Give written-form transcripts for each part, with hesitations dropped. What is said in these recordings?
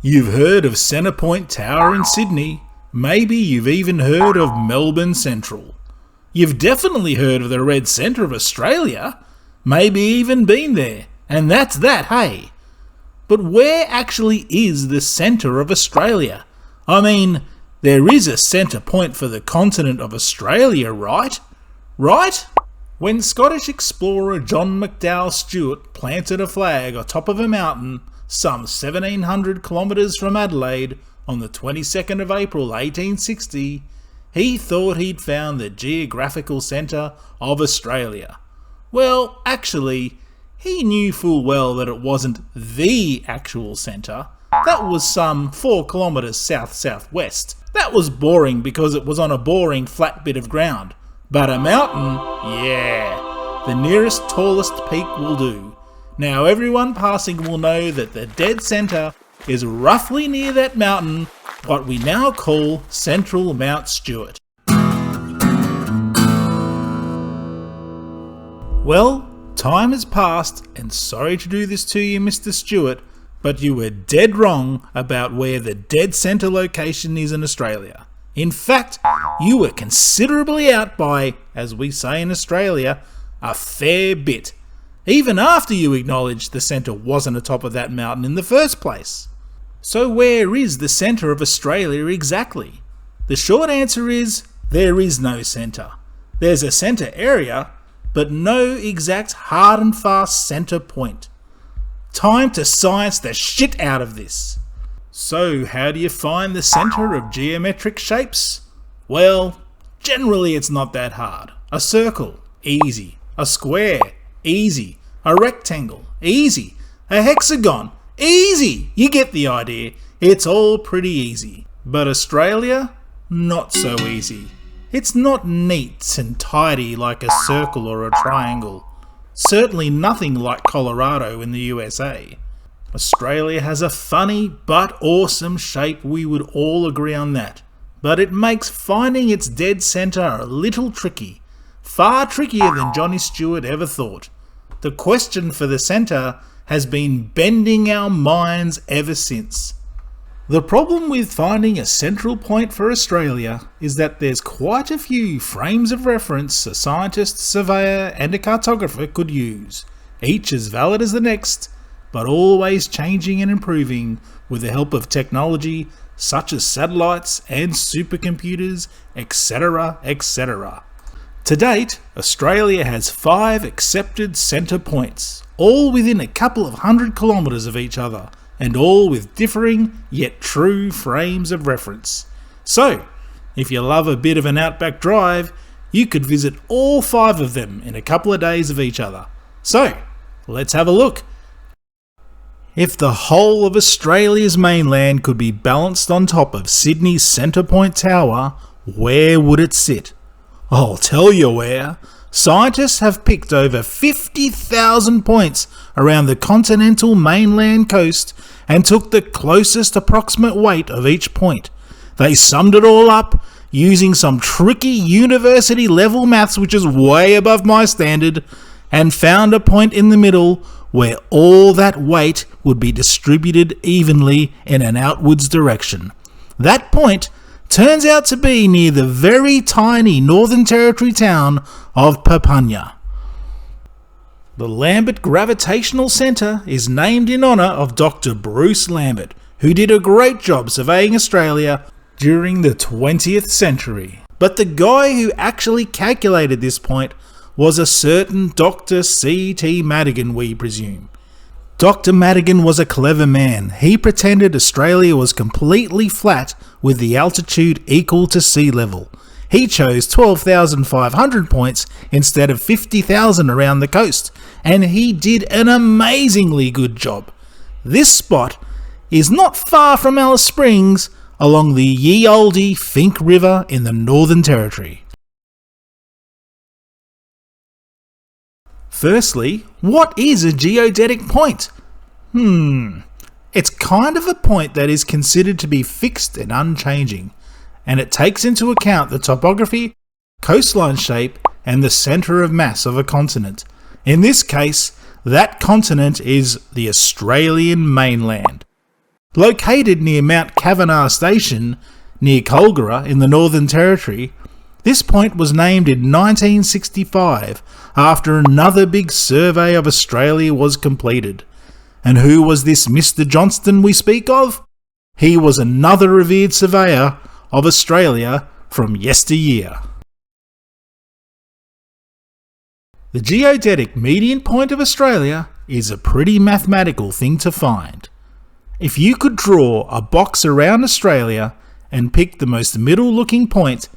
You've heard of Centrepoint Tower in Sydney. Maybe you've even heard of Melbourne Central. You've definitely heard of the red centre of Australia. Maybe even been there. And that's that, hey? But where actually is the centre of Australia? I mean, there is a centre point for the continent of Australia, right? Right? When Scottish explorer John McDowell Stuart planted a flag atop of a mountain some 1700 kilometres from Adelaide on the 22nd of April 1860, he thought he'd found the geographical centre of Australia. Well, actually, he knew full well that it wasn't the actual centre. That was some 4 kilometres south-southwest. That was boring because it was on a boring flat bit of ground. But a mountain? Yeah, the nearest tallest peak will do. Now everyone passing will know that the dead centre is roughly near that mountain, what we now call Central Mount Stuart. Well, time has passed, and sorry to do this to you, Mr. Stewart, but you were dead wrong about where the dead centre location is in Australia. In fact, you were considerably out by, as we say in Australia, a fair bit, even after you acknowledged the centre wasn't atop of that mountain in the first place. So where is the centre of Australia exactly? The short answer is, there is no centre. There's a centre area, but no exact hard and fast centre point. Time to science the shit out of this. So how do you find the centre of geometric shapes? Well, generally it's not that hard. A circle, easy. A square, easy. A rectangle, easy. A hexagon, easy. You get the idea. It's all pretty easy. But Australia? Not so easy. It's not neat and tidy like a circle or a triangle. Certainly nothing like Colorado in the USA. Australia has a funny but awesome shape, we would all agree on that. But it makes finding its dead centre a little tricky. Far trickier than Johnny Stewart ever thought. The question for the centre has been bending our minds ever since. The problem with finding a central point for Australia is that there's quite a few frames of reference a scientist, surveyor and a cartographer could use, each as valid as the next, but always changing and improving with the help of technology such as satellites and supercomputers, etc, etc. To date, Australia has 5 accepted centre points, all within a couple of 100 kilometres of each other, and all with differing yet true frames of reference. So, if you love a bit of an outback drive, you could visit all 5 of them in a couple of days of each other. So, let's have a look. If the whole of Australia's mainland could be balanced on top of Sydney's Centrepoint Tower, where would it sit? I'll tell you where. Scientists have picked over 50,000 points around the continental mainland coast and took the closest approximate weight of each point. They summed it all up using some tricky university level maths, which is way above my standard, and found a point in the middle where all that weight would be distributed evenly in an outwards direction. That point turns out to be near the very tiny Northern Territory town of Papunya. The Lambert Gravitational Centre is named in honour of Dr. Bruce Lambert, who did a great job surveying Australia during the 20th century. But the guy who actually calculated this point was a certain Dr. C.T. Madigan, we presume. Dr. Madigan was a clever man. He pretended Australia was completely flat with the altitude equal to sea level. He chose 12,500 points instead of 50,000 around the coast, and he did an amazingly good job. This spot is not far from Alice Springs along the ye olde Finke River in the Northern Territory. Firstly, what is a geodetic point? It's kind of a point that is considered to be fixed and unchanging, and it takes into account the topography, coastline shape, and the centre of mass of a continent. In this case, that continent is the Australian mainland. Located near Mount Kavanagh Station, near Colgara in the Northern Territory, this point was named in 1965 after another big survey of Australia was completed. And who was this Mr. Johnston we speak of? He was another revered surveyor of Australia from yesteryear. The geodetic median point of Australia is a pretty mathematical thing to find. If you could draw a box around Australia and pick the most middle looking point,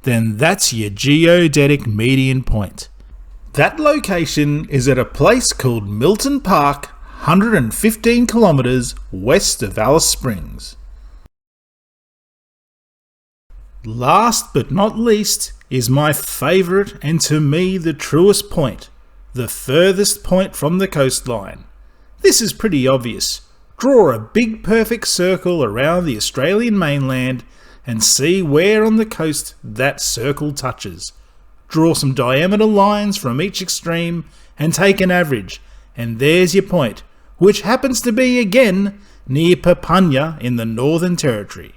then that's your geodetic median point. That location is at a place called Milton Park, 115 kilometres west of Alice Springs. Last but not least is my favourite and to me the truest point, the furthest point from the coastline. This is pretty obvious. Draw a big perfect circle around the Australian mainland and see where on the coast that circle touches. Draw some diameter lines from each extreme and take an average, and there's your point, which happens to be again near Papunya in the Northern Territory.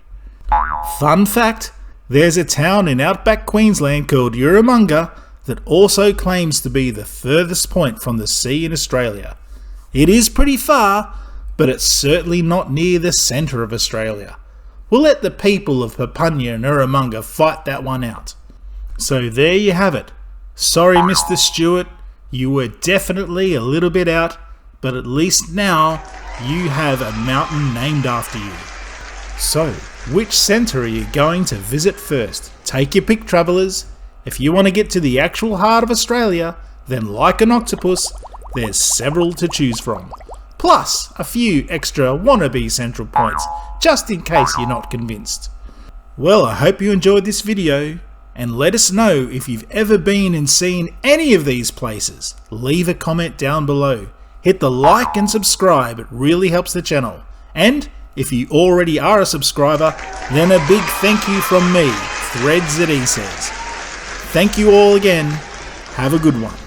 Fun fact, there's a town in outback Queensland called Urrumunga that also claims to be the furthest point from the sea in Australia. It is pretty far, but it's certainly not near the centre of Australia. We'll let the people of Papunya and Urrumunga fight that one out. So there you have it. Sorry, Mr. Stewart, you were definitely a little bit out, but at least now you have a mountain named after you. So, which centre are you going to visit first? Take your pick, travellers. If you want to get to the actual heart of Australia, then like an octopus, there's several to choose from. Plus a few extra wannabe central points, just in case you're not convinced. Well, I hope you enjoyed this video, and let us know if you've ever been and seen any of these places. Leave a comment down below. Hit the like and subscribe, it really helps the channel. And if you already are a subscriber, then a big thank you from me, Threads that he says. Thank you all again. Have a good one.